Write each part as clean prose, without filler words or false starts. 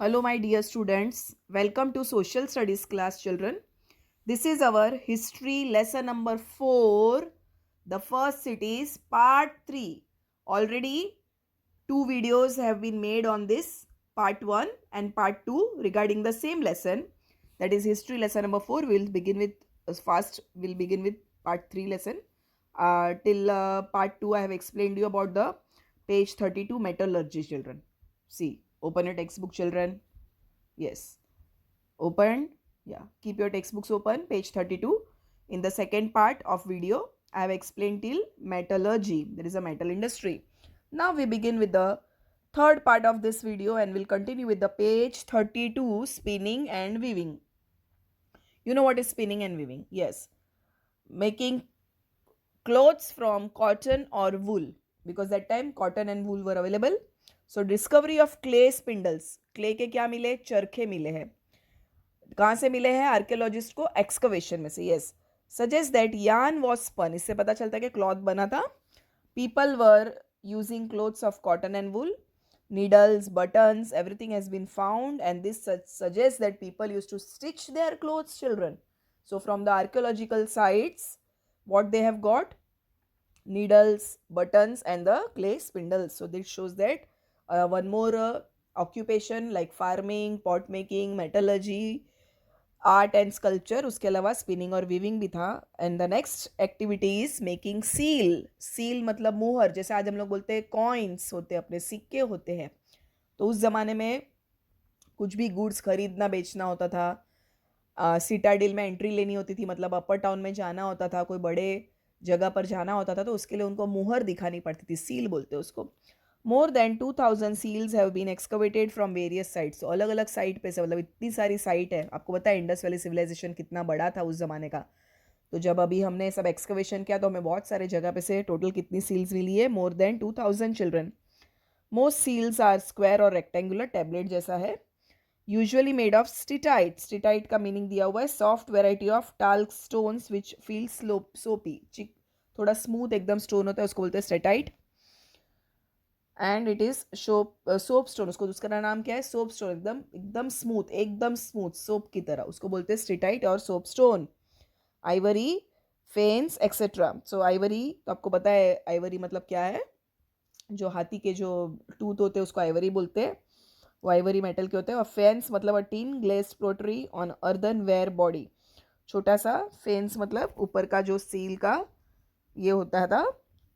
Hello, my dear students. Welcome to Social Studies class, children. This is our history lesson number 4. The first cities, part 3. Already two videos have been made on this, part 1 and part 2, regarding the same lesson. That is history lesson number 4. We'll begin with part 3 lesson. Till part 2, I have explained you about the page 32 metallurgy, children. See, open your textbook, children. Yes. Open. Yeah. Keep your textbooks open. Page 32. In the second part of video, I have explained till metallurgy. There is a metal industry. Now we begin with the third part of this video and we'll continue with the page 32, spinning and weaving. You know what is spinning and weaving? Yes. Making clothes from cotton or wool, because that time cotton and wool were available. So discovery of clay spindles. Clay के क्या मिले? चरखे मिले हैं. कहाँ से मिले हैं? आर्कियोलॉजिस्ट को एक्सकवेशन में से. Yes. Suggest that yarn was spun. इससे पता चलता है कि क्लॉथ बना था. People were using clothes of cotton and wool. Needles, buttons, everything has been found, and this suggests that people used to stitch their clothes, children. So from the archaeological sites, what they have got? Needles, buttons, and the clay spindles. So this shows that one more occupation like farming, pot making, metallurgy, art and sculpture, उसके अलावा spinning और weaving भी था. And the next activity is making seal. Seal मतलब मुहर. जैसे आज हम लोग बोलते हैं कॉइन्स होते हैं, अपने सिक्के होते हैं. तो उस ज़माने में कुछ भी गुड्स खरीदना बेचना होता था. सिटाडिल में एंट्री लेनी होती थी, मतलब अपर टाउन में जाना होता था, कोई बड़े जगह पर जाना होता था, तो उसके लिए उनको मुहर दिखानी पड़ती थी. सील बोलते हैं उसको. More than 2000 seals have been excavated from various sites. तो अलग अलग साइट पे से, मतलब इतनी सारी साइट है. आपको पता है इंडस वैली सिविलाइजेशन कितना बड़ा था उस ज़माने का. तो जब अभी हमने सब एक्सकवेशन किया तो हमें बहुत सारे जगह पे से टोटल कितनी सील्स मिली है? More than 2000, children. Most seals are square और रेक्टेंगुलर, टैबलेट जैसा है. Usually made of steatite. Steatite का मीनिंग दिया हुआ है soft variety of talc stones which feel soapy. थोड़ा स्मूथ एकदम स्टोन होता है, उसको बोलते हैं steatite. And it is soap stone. उसको दूसरा नाम क्या है? Soap stone. एकदम एकदम स्मूथ, एकदम स्मूथ सोप की तरह, उसको बोलते हैं स्टेटाइट और soap stone. Ivory, faience etcetera. So ivory तो आपको पता है आइवरी मतलब क्या है? जो हाथी के जो टूथ होते हैं उसको आइवरी बोलते हैं. वो आइवरी मेटल के होते हैं. और फेंस मतलब a tin glazed pottery on earthen ware body. छोटा सा. फेंस मतलब ऊपर का जो सील का ये होता था,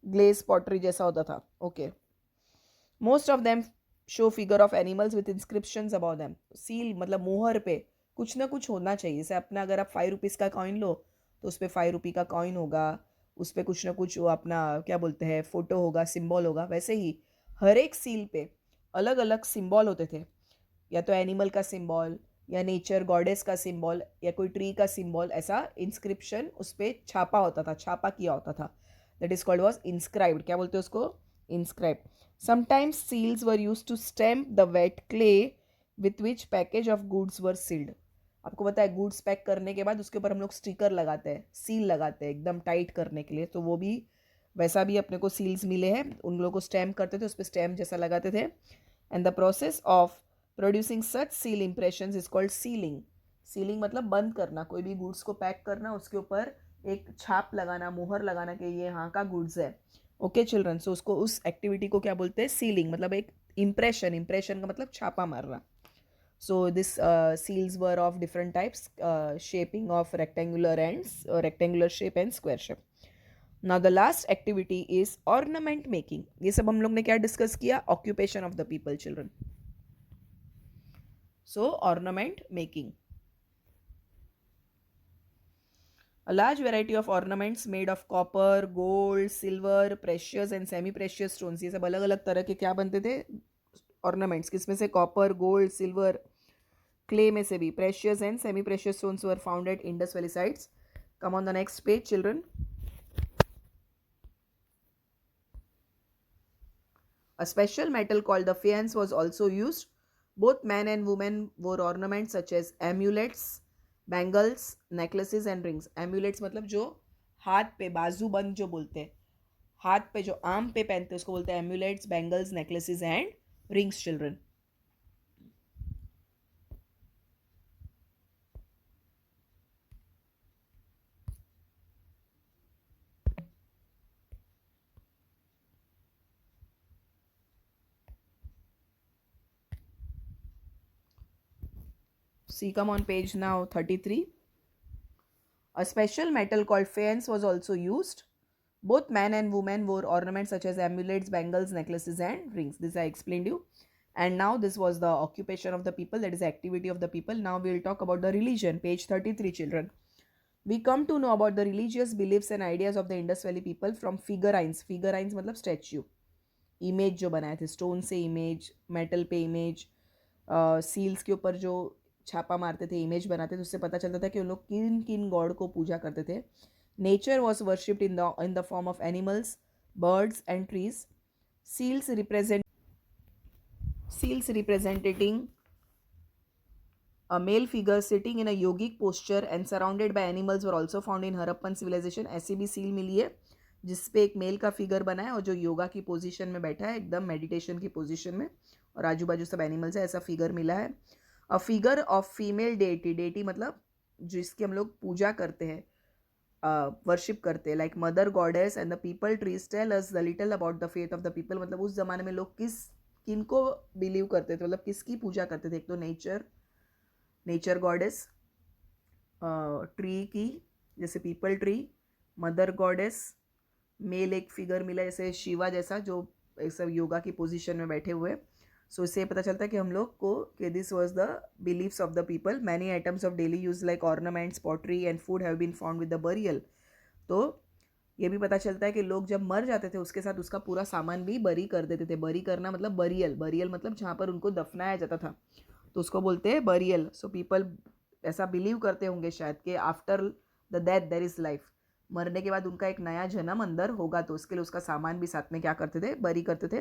ग्लेस पॉटरी जैसा होता था. Okay. Most of them show figure of animals with inscriptions about them. Seal मतलब मुहर पे कुछ ना कुछ होना चाहिए. जैसे अपना अगर आप 5 रुपीज़ का कॉइन लो तो उस पर 5 रुपये का कॉइन होगा, उस पर कुछ ना कुछ वो अपना क्या बोलते हैं फोटो होगा, सिंबल होगा. वैसे ही हर एक सील पे अलग अलग सिंबल होते थे. या तो एनिमल का सिंबल, या नेचर गॉडेस का सिंबल, या कोई ट्री का सिंबल. ऐसा इंस्क्रिप्शन उस पर छापा होता था, छापा किया होता था. That is called was inscribed. क्या बोलते हैं उसको? Inscribe. Sometimes seals were used to stamp the wet clay with which package of goods were sealed. आपको पता है गुड्स पैक करने के बाद उसके ऊपर हम लोग स्टिकर लगाते हैं, सील लगाते हैं एकदम टाइट करने के लिए. तो वो भी वैसा भी अपने को सील्स मिले हैं. उन लोगों को स्टैम्प करते थे, उस पर स्टैम्प जैसा लगाते थे. And the process of producing such seal impressions is called ceiling. Ceiling मतलब बंद करना. कोई भी गुड्स को पैक करना, उसके ऊपर एक छाप लगाना, मुहर लगाना कि ये यहाँ का गुड्स है. Okay children. सो उसको, उस एक्टिविटी को क्या बोलते हैं? सीलिंग. मतलब एक इम्प्रेशन. इम्प्रेशन का मतलब छापा मारना. So this seals were of different types, shaping of rectangular ends, rectangular shape and square shape. Now the last activity is ornament making. ये सब हम लोग ने क्या डिस्कस किया? Occupation of the people, children. So ornament making. A large variety of ornaments made of copper, gold, silver, precious and semi-precious stones. ये सब अलग अलग तरह के क्या बनते थे? ऑर्नामेंट्स. किसमें से? कॉपर, गोल्ड, सिल्वर, क्ले में से भी. Precious and semi precious stones were found at Indus valley sites. Come on the next page, children. A special metal called the faience was also used. Both men and women wore ornaments such as amulets, bangles, necklaces and rings. Amulets मतलब जो हाथ पे बाजूबंद जो बोलते हैं, हाथ पे जो आर्म पे पहनते हैं उसको बोलते हैं amulets, bangles, necklaces and rings, children. So you come on page now 33. A special metal called faience was also used. Both man and woman wore ornaments such as amulets, bangles, necklaces, and rings. This I explained you. And now this was the occupation of the people, that is the activity of the people. Now we will talk about the religion. Page 33, children. We come to know about the religious beliefs and ideas of the Indus Valley people from figurines. Figurines मतलब statue. Image जो बनाए थे, stone से image, metal पे image, seals के ऊपर जो छापा मारते थे, इमेज बनाते थे, उससे पता चलता था कि उन लोग किन किन गॉड को पूजा करते थे. Nature was worshipped in the form of animals, birds and trees. Seals representing a male figure sitting in a yogic posture and surrounded by animals were also found in Harappan civilization. ऐसी भी seal मिली है जिसपे एक mail का figure बना है और जो योगा की पोजीशन में बैठा है, एकदम मेडिटेशन की पोजीशन में, और आजू बाजू सब एनिमल्स है, ऐसा फिगर मिला है. A figure of female deity. Deity मतलब जिसकी हम लोग पूजा करते हैं, वर्शिप करते हैं, like mother goddess and the people trees tell us the little about the faith of the people. मतलब उस जमाने में लोग किनको बिलीव करते थे, मतलब किसकी पूजा करते थे. एक तो नेचर गॉडेस, ट्री की जैसे peepal tree, mother goddess, male एक फिगर मिला जैसे शिवा जैसा जो सब योगा की पोजीशन में बैठे हुए. सो इससे पता चलता है कि हम लोग को कि this was the believes of the people. Many items of daily use like ornaments, pottery and food have been found with the burial. तो ये भी पता चलता है कि लोग जब मर जाते थे उसके साथ उसका पूरा सामान भी बरी कर देते थे. बरी करना मतलब बरियल. बरियल मतलब जहाँ पर उनको दफनाया जाता था तो उसको बोलते हैं बरियल. सो पीपल ऐसा बिलीव करते होंगे शायद कि after the death there is life. मरने के बाद उनका एक नया जन्म अंदर होगा, तो उसके लिए उसका सामान भी साथ में क्या करते थे, बरी करते थे.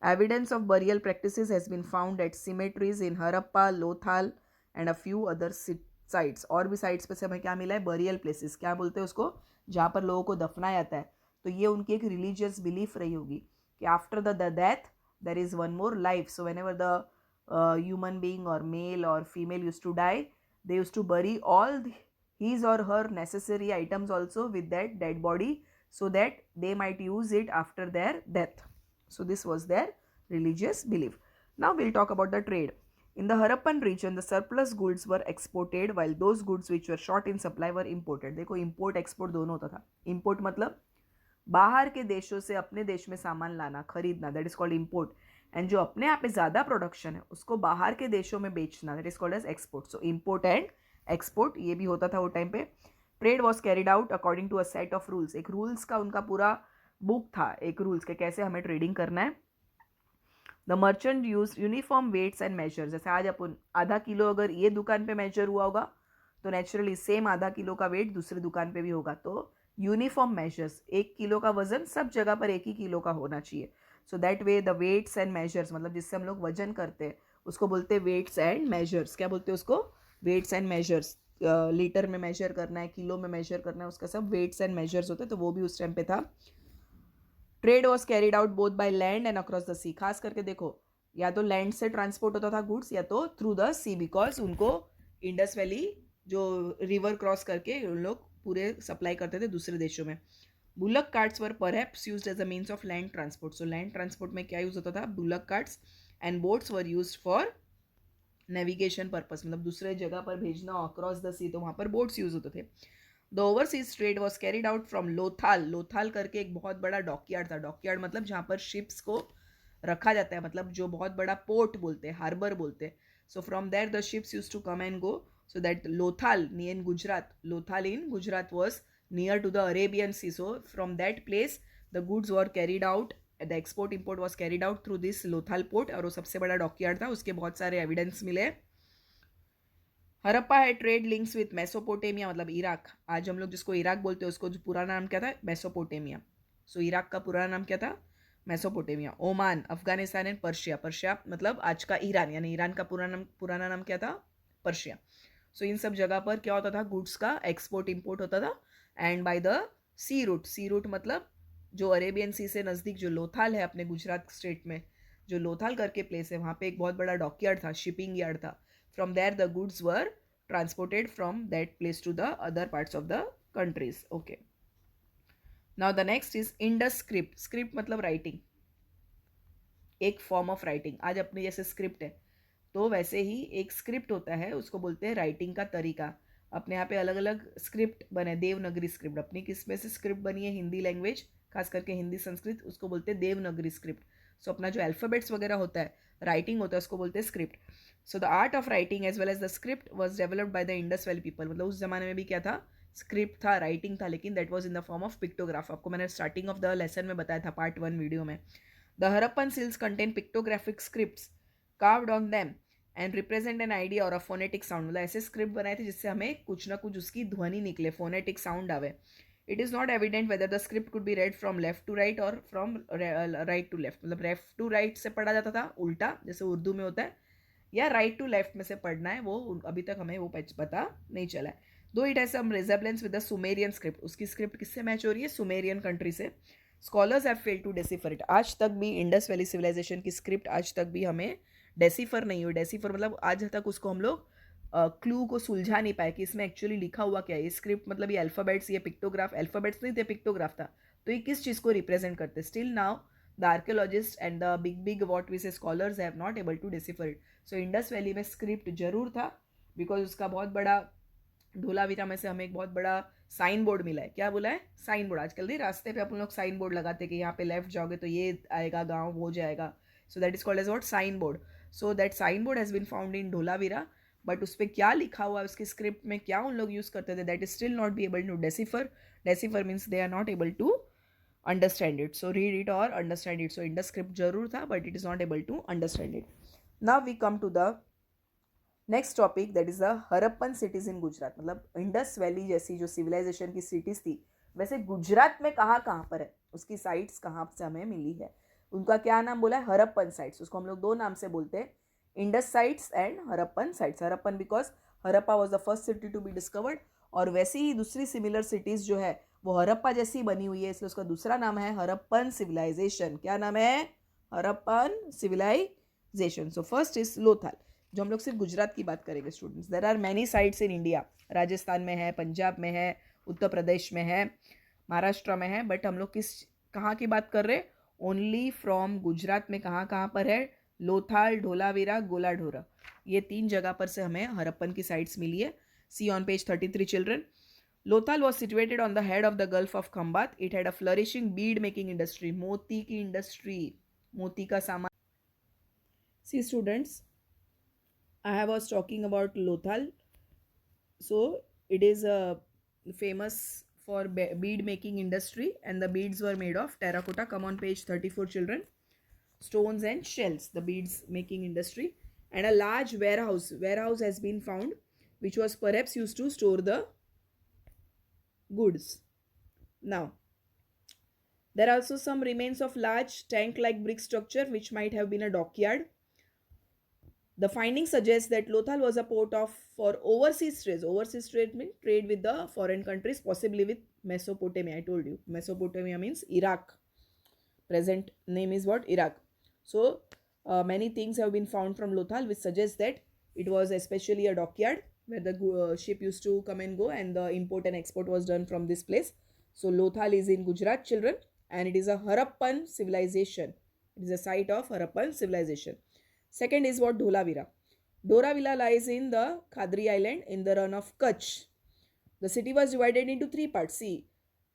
Evidence of burial practices has been found at cemeteries in Harappa, Lothal and a few other sites. और भी साइट्स पे से हमें क्या मिला है, बरियल प्लेसेस. क्या बोलते हैं उसको, जहाँ पर लोगों को दफनाया जाता है. तो ये उनकी एक रिलीजियस बिलीफ रही होगी कि after the death there is one more life. So when ever the human being or male or female used to die, they used to bury all his or her necessary items also with that dead body so that they might use it after their death. So this was their religious belief. Now we'll talk about the trade. In the Harappan region, the surplus goods were exported while those goods which were short in supply were imported. देखो import export दोनों होता था. import मतलब बाहर के देशों से अपने देश में सामान लाना, खरीदना, that is called import. And जो अपने यहाँ पे ज़्यादा प्रोडक्शन है उसको बाहर के देशों में बेचना, that is called as export. So import and export ये भी होता था वो टाइम पे. Trade was carried out according to a set of rules. एक रूल्स का उनका पूरा बुक था, एक रूल्स के कैसे हमें ट्रेडिंग करना है. The merchant use uniform weights and measure. जैसे आज अपन आधा किलो अगर ये दुकान पे मेजर हुआ होगा तो नेचुरली सेम आधा किलो का वेट दूसरी दुकान पे भी होगा. तो यूनिफॉर्म मेजर्स, 1 किलो का वजन सब जगह पर 1 ही किलो का होना चाहिए. So that way the weights and measures मतलब जिससे हम लोग वजन करते हैं उसको बोलते हैं वेट्स एंड मेजर्स. क्या बोलते हैं उसको, वेट्स एंड मेजर्स. लीटर में मेजर करना है, किलो में मेजर करना है, उसका सब वेट्स एंड मेजर्स होते हैं. तो वो भी उस टाइम पे था. Trade was carried out both by land and across the sea. खास करके देखो, या तो लैंड से ट्रांसपोर्ट होता था गुड्स या तो थ्रू द सी, बिकॉज उनको इंडस वैली जो रिवर क्रॉस करके उन लोग पूरे सप्लाई करते थे दूसरे देशों में. Bullock carts were perhaps used as a means of land transport. So land transport में क्या यूज होता था, bullock carts. And boats were used for navigation purpose, मतलब दूसरे जगह पर भेजना अक्रॉस द सी, तो वहाँ पर बोट्स यूज होते थे. The overseas trade was carried out from Lothal. Lothal करके एक बहुत बड़ा डॉकयार्ड था. डॉकयार्ड मतलब जहाँ पर शिप्स को रखा जाता है, मतलब जो बहुत बड़ा पोर्ट बोलते हैं, हार्बर बोलते हैं. So from there the ships use to come and go. So that Lothal in Gujarat, Lothal in Gujarat was near to the Arabian Sea. So from that place the goods were carried out, the export import was carried out through this Lothal port. और वो सबसे बड़ा dockyard था, उसके बहुत सारे evidence मिले. हरप्पा है ट्रेड लिंक्स विथ मेसोपोटेमिया मतलब इराक. आज हम लोग जिसको इराक बोलते हैं उसको जो पुराना नाम क्या था, मेसोपोटेमिया. सो इराक का पुराना नाम क्या था, Mesopotamia. Oman, Afghanistan and Persia. Persia मतलब आज का ईरान, यानी ईरान का पुराना नाम क्या था, पर्शिया. सो इन सब जगह पर क्या होता था, गुड्स का एक्सपोर्ट इंपोर्ट होता था. And by the sea route. Sea route मतलब जो अरेबियन सी से नज़दीक जो लोथाल है अपने गुजरात स्टेट में, जो लोथाल करके प्लेस है, वहाँ पे एक बहुत बड़ा डॉकयार्ड था, शिपिंग यार्ड था. From there the goods were transported from that place to the other parts of the countries. Okay, now the next is Indus script. Script मतलब राइटिंग, एक फॉर्म ऑफ राइटिंग. आज अपने जैसे script है तो वैसे ही एक स्क्रिप्ट होता है, उसको बोलते हैं राइटिंग का तरीका। अपने यहाँ पे अलग अलग स्क्रिप्ट बने, देवनागरी स्क्रिप्ट। अपनी किस में से स्क्रिप्ट बनी है? हिंदी लैंग्वेज, खास करके हिंदी संस्कृत, उसको बोलते हैं देवनागरी स्क्रिप्ट। सो अपना जो अल्फ़ाबेट्स वगैरह होता है, राइटिंग होता है, उसको बोलते हैं script. So the art of writing as well as the script was developed by the Indus valley people. मतलब उस जमाने में भी क्या था? स्क्रिप्ट था, राइटिंग था, लेकिन that was in the form of pictograph. आपको मैंने स्टार्टिंग ऑफ द लेसन में बताया था, पार्ट 1 वीडियो में। The Harappan seals contain pictographic scripts carved on them and represent an idea or a phonetic sound। मतलब ऐसे स्क्रिप्ट बनाए थे जिससे हमें कुछ ना कुछ उसकी ध्वनि निकले, फोनेटिक साउंड आवे। It is not evident whether the script could be read from left to right और फ्रॉम राइट टू लेफ्ट। मतलब लेफ्ट टू राइट से पढ़ा जाता था उल्टा, जैसे उर्दू में होता है, या राइट टू लेफ्ट में से पढ़ना है, वो अभी तक हमें वो पता नहीं चला है। Though it has some resemblance with the Sumerian script. उसकी स्क्रिप्ट किससे मैच हो रही है? सुमेरियन कंट्री से। Scholars have failed to decipher it. आज तक भी इंडस वैली सिविलाइजेशन की स्क्रिप्ट आज तक भी हमें डेसिफर नहीं हुई। डेसिफर मतलब आज तक उसको हम लोग क्लू को सुलझा नहीं पाए कि इसमें एक्चुअली लिखा हुआ क्या है। ये स्क्रिप्ट मतलब ये अल्फ़ाबेट्स, ये पिक्टोग्राफ, अल्फ़ाबेट्स नहीं थे, पिक्टोग्राफ था, तो ये किस चीज़ को रिप्रेजेंट करते? Still now the archaeologist and the big what we say scholars have not able to decipher it. So Indus valley में स्क्रिप्ट जरूर था, बिकॉज उसका बहुत बड़ा धोलावीरा में से हमें एक बहुत बड़ा साइन बोर्ड मिला है। क्या बोला है? Sign board. आजकल नहीं रास्ते पे अपन लोग साइन बोर्ड लगाते कि यहाँ पे लेफ्ट जाओगे तो ये आएगा गांव, वो जाएगा। So that is called as what? Sign board. So that sign board has been found in Dholavira, but उस पर क्या लिखा हुआ है, उसकी स्क्रिप्ट में क्या उन लोग यूज करते थे, that is still not be able to decipher. Decipher means they are not able to understand it. So read it और understand it. So Indus script जरूर था, but it is not able to understand it. Now we come to the next topic, that is the Harappan cities in Gujarat. मतलब Indus valley जैसी जो civilisation की cities थी, वैसे गुजरात में कहाँ कहाँ पर है, उसकी साइट्स कहाँ से हमें मिली है? उनका क्या नाम बोला है? हरप्पन साइट्स। उसको हम लोग दो नाम से बोलते हैं, Indus sites and Harappan sites. Harappan because Harappa was the first city to be discovered, और वैसी ही दूसरी सिमिलर सिटीज जो है वो हरप्पा जैसी बनी हुई है, इसलिए उसका दूसरा नाम है हरप्पन सिविलाइजेशन। क्या नाम है? Harappan civilization. So first is Lothal, जो हम लोग सिर्फ गुजरात की बात करेंगे students. There are many sites in India. Rajasthan में है, पंजाब में है, उत्तर प्रदेश में है, महाराष्ट्र में है, बट हम लोग कहाँ की बात कर रहे हैं? ओनली फ्रॉम गुजरात में कहाँ कहाँ पर है? लोथाल, ढोलावीरा, गोलाढोरा, ये 3 जगह पर से हमें हरप्पन की साइट्स मिली है। See on page 33 children. Lothal was situated on the head of the gulf of Khambhat. It had a flourishing bead making industry. मोती की इंडस्ट्री, मोती का सामान। See students, I was talking about Lothal. So it is famous for bead making industry, and the beads were made of terracotta. Come on page 34 children. Stones and shells, the beads making industry. And a large warehouse has been found, which was perhaps used to store the goods. Now there are also some remains of large tank like brick structure, which might have been a dockyard. The findings suggest that Lothal was a port for overseas trade. Overseas trade means trade with the foreign countries, possibly with Mesopotamia. I told you, Mesopotamia means Iraq. Present name is what? Iraq. So many things have been found from Lothal, which suggests that it was especially a dockyard where the ship used to come and go, and the import and export was done from this place. So Lothal is in Gujarat, children, and it is a Harappan civilization. It is a site of Harappan civilization. Second is what? Dholavira. Dholavira lies in the Khadri Island in the run of Kutch. The city was divided into 3 parts. See,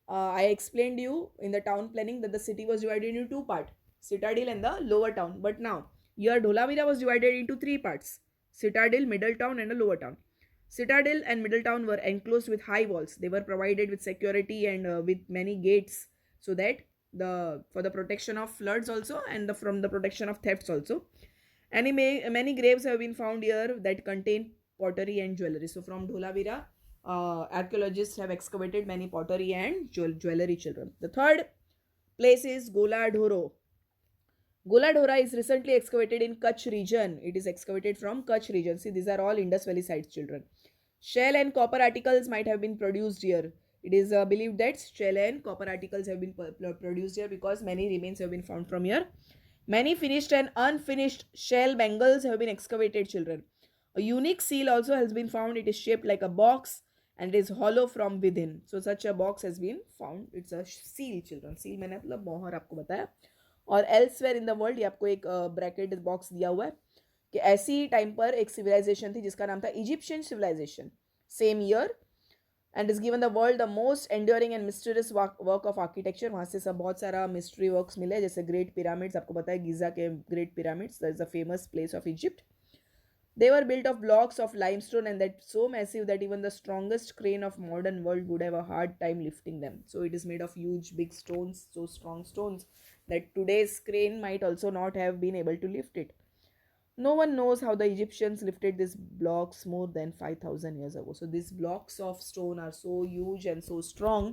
I explained you in the town planning that the city was divided into 2 parts, Citadel and the lower town. But now, here Dholavira was divided into 3 parts, Citadel, middle town and a lower town. Citadel and middle town were enclosed with high walls. They were provided with security and with many gates, so that for the protection of floods also, and from the protection of thefts also. And many graves have been found here that contain pottery and jewelry. So from Dholavira, archaeologists have excavated many pottery and jewelry, children. The third place is Goladhoro. Goladhora is recently excavated in Kutch region. It is excavated from Kutch region. See, these are all Indus Valley sites, children. Shell and copper articles might have been produced here. It is believed that shell and copper articles have been produced here because many remains have been found from here. Many finished and unfinished shell bangles have been excavated, children. A unique seal also has been found. It is shaped like a box and it is hollow from within. So such a box has been found. It's a seal, children. Seal मैंने मतलब मोहर आपको बताया. और elsewhere in the world ये आपको एक bracket box दिया हुआ है. कि ऐसी टाइम पर एक सिविलाइजेशन थी जिसका नाम था Egyptian civilization, same year, and is given the world the most enduring and mysterious work of architecture. वहाँ से सब बहुत सारा मिस्ट्री वर्क्स मिले, जैसे ग्रेट पिरामिड्स, आपको पता है गीजा के great pyramids, that is a famous place of Egypt. They were built of blocks of limestone and that so massive that even the strongest crane of modern world would have a hard time lifting them. So it is made of huge big stones, so strong stones that today's crane might also not have been able to lift it. No one knows how the Egyptians lifted these blocks more than 5,000 years ago. So these blocks of stone are so huge and so strong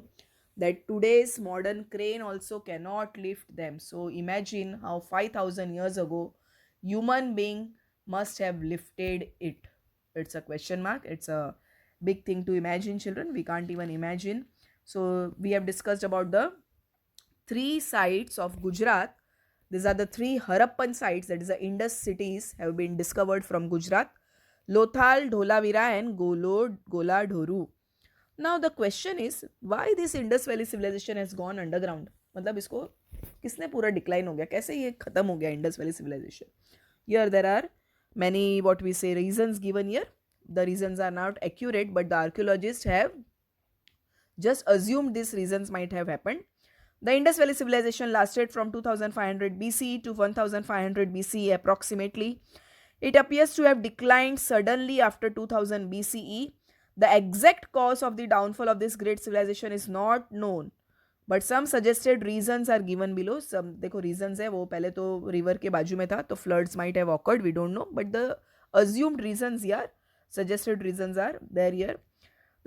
that today's modern crane also cannot lift them. So imagine how 5,000 years ago human being must have lifted it. It's a question mark. It's a big thing to imagine, children. We can't even imagine. So we have discussed about the 3 sites of Gujarat. These are the 3 Harappan sites, that is the Indus cities, have been discovered from Gujarat: Lothal, Dholavira and Goladhoru. Now the question is, why this Indus Valley civilization has gone underground? मतलब इसको किसने पूरा decline हो गया, कैसे ये खत्म हो गया Indus valley civilization? Here there are many what we say reasons given here. The reasons are not accurate, but the archaeologists have just assumed these reasons might have happened. The Indus Valley civilization lasted from 2500 BC to 1500 BCE approximately. It appears to have declined suddenly after 2000 BCE. The exact cause of the downfall of this great civilization is not known, but some suggested reasons are given below. Some देखो reasons है, वो पहले तो river के बाजू में था तो floods might have occurred, we don't know, but the assumed reasons यार, suggested reasons are there here.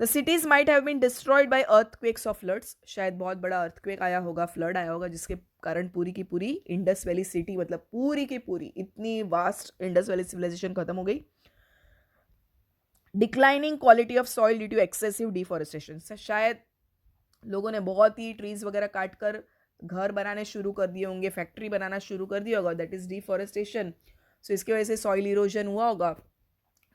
The cities might have been destroyed by earthquakes of floods. शायद बहुत बड़ा अर्थक्वेक आया होगा, फ्लड आया होगा, जिसके कारण पूरी की पूरी इंडस वैली सिटी, मतलब पूरी की पूरी इतनी वास्ट इंडस वैली सिविलाइजेशन खत्म हो गई. Declining quality of soil due to excessive deforestation. शायद लोगों ने बहुत ही ट्रीज वगैरह काट कर घर बनाने शुरू कर दिए होंगे, फैक्ट्री बनाना शुरू कर दिया होगा, दैट इज डिफॉरेस्टेशन. सो इसकी वजह से सॉइल इरोजन हुआ होगा.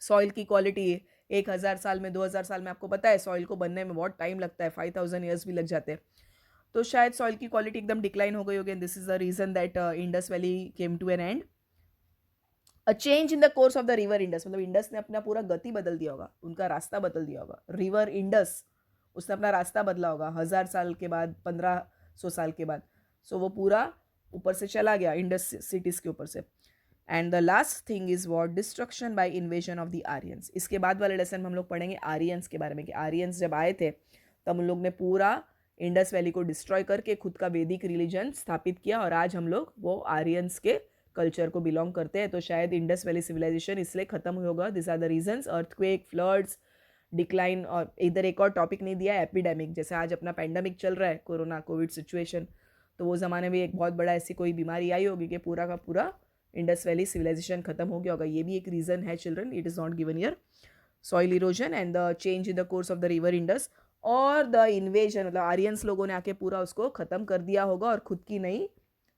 सॉइल की क्वालिटी 1000 साल में, 2000 साल में, आपको पता है सॉइल को बनने में बहुत टाइम लगता है, 5000 ईयर्स भी लग जाते हैं. तो शायद सॉइल की क्वालिटी एकदम डिक्लाइन हो गई होगी. This is the reason that Indus valley came to an end. A change in the course of the river Indus, मतलब इंडस ने अपना पूरा गति बदल दिया होगा, उनका रास्ता बदल दिया होगा. रिवर इंडस, उसने अपना रास्ता बदला होगा 1000 साल के बाद, 1500 साल के बाद. सो वो पूरा ऊपर से चला गया इंडस सिटीज़ के ऊपर से. And the last thing is what destruction by invasion of the Aryans. इसके बाद वाले लेसन में हम लोग पढ़ेंगे आर्यंस के बारे में, कि आर्यंस जब आए थे तब उन लोग ने पूरा इंडस वैली को डिस्ट्रॉय करके खुद का वैदिक रिलीजन स्थापित किया, और आज हम लोग वो आर्यंस के कल्चर को बिलोंग करते हैं. तो शायद इंडस वैली सिविलाइजेशन इसलिए खत्म होगा. This are the reasons: earthquake, floods, decline. और इधर एक और टॉपिक नहीं दिया है, एपिडेमिक. जैसे आज अपना पैंडमिक चल रहा है, कोरोना कोविड सिचुएशन, तो वो ज़माने में एक बहुत बड़ा ऐसी कोई बीमारी आई होगी कि पूरा का पूरा इंडस वैली सिविलाइजेशन खत्म हो गया होगा. ये भी एक रीज़न है children, it is not given year. Soil erosion and the change in the course of the river Indus, और द इन्वेजन, मतलब आर्यंस लोगों ने आके पूरा उसको ख़त्म कर दिया होगा और खुद की नई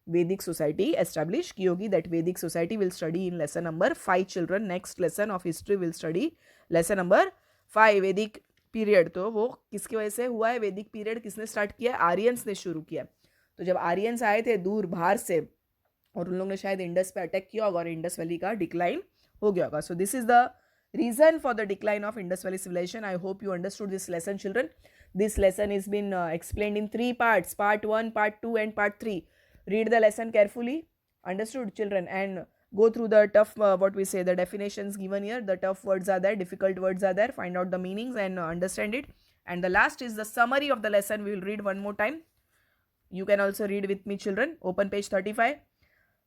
वैदिक सोसाइटी एस्टैब्लिश की होगी. दैट वैदिक society will study in lesson number 5 children. Next lesson of history will study lesson number 5, वैदिक पीरियड. तो वो किसकी वजह से हुआ है? वैदिक पीरियड किसने स्टार्ट किया? आर्यंस ने शुरू किया. तो जब आर्यंस आए थे दूर बाहर से, और उन लोगों ने शायद इंडस पे अटैक किया होगा और इंडस वैली का डिक्लाइन हो गया होगा. So this is the reason for the decline of Indus Valley civilization. I hope you understood this lesson, children. This lesson has been explained in 3 parts: part 1, part 2 and part 3. Read the lesson carefully. Understood, children? And go through the tough what we say, the definitions given here. The tough words are there, difficult words are there. Find out the meanings and understand it. And the last is the summary of the lesson. We will read one more time. You can also read with me, children. Open page 35.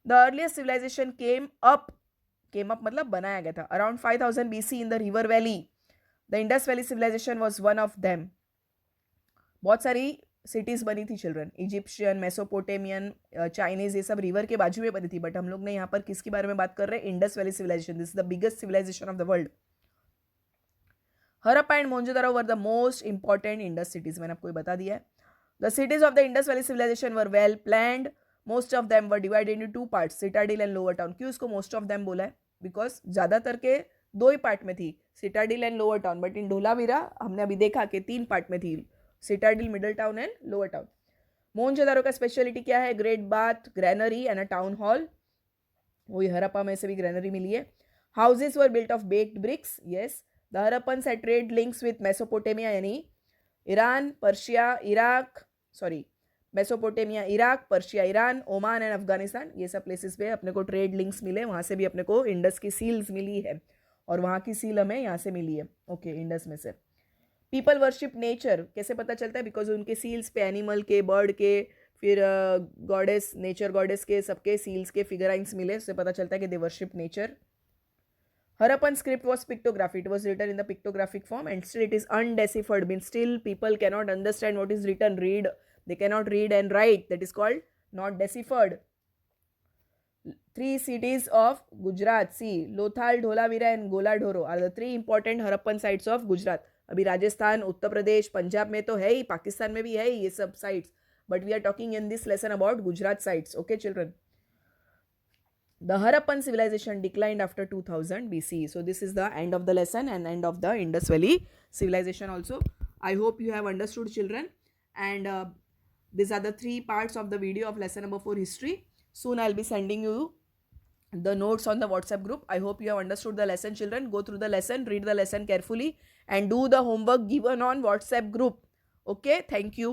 The earliest civilization came up मतलब बनाया गया था around 5000 BC in the river valley. The Indus Valley civilization was one of them. बहुत सारी cities बनी थी children, Egyptian, Mesopotamian, Chinese, ये सब रिवर के बाजू में बनी थी. बट हम लोग ने यहाँ पर किसके बारे में बात कर रहे हैं? Indus valley civilization. This is the biggest civilization of the world. Harappa and Mohenjodaro were the most important Indus cities. मैंने आपको बता दिया है. The cities of the Indus valley civilization were well planned. Most of them were divided into 2 parts, citadel and lower town. क्यों इसको most of them बोला है? Because ज़्यादातर के 2 ही पार्ट में थी, citadel and lower town. But in Dholavira हमने अभी देखा कि 3 पार्ट में थी, citadel, middle town and lower town. Mohenjodaro का स्पेशलिटी क्या है? Great bath, granary and a town hall. वही हरप्पा में से भी ग्रैनरी मिली है. Houses were built of baked bricks. Yes. The Harappans had trade links with Mesopotamia यानी Iran, Persia, Iraq, sorry Mesopotamia, Iraq, Persia, Iran, Oman and Afghanistan, ये सब places पे अपने को ट्रेड लिंक्स मिले. वहाँ से भी अपने को इंडस की सील्स मिली है और वहाँ की सील हमें यहाँ से मिली है. ओके, इंडस में से. पीपल वर्शिप नेचर, कैसे पता चलता है? बिकॉज उनके सील्स पे एनिमल के, बर्ड के, फिर गॉडेस, नेचर गॉडेस के, सबके सील्स के फिगराइंस मिले, उससे पता चलता है कि they worship nature. Harappan script was pictography. It was written in the pictographic form and still it is undeciphered. Means still people cannot understand what is written. They cannot read and write. That is called not deciphered. 3 cities of Gujarat. See, Lothal, Dholavira and Goladhoro are the 3 important Harappan sites of Gujarat. अभी राजस्थान, उत्तर प्रदेश, पंजाब में तो है ही, पाकिस्तान में भी है ही ये सब sites. But we are talking in this lesson about Gujarat sites. Okay, children. The Harappan civilization declined after 2000 BC. So this is the end of the lesson and end of the Indus Valley civilization also. I hope you have understood, children. And these are the 3 parts of the video of lesson number 4 history. Soon I'll be sending you the notes on the WhatsApp group. I hope you have understood the lesson, children. Go through the lesson, read the lesson carefully and do the homework given on WhatsApp group. Okay, thank you.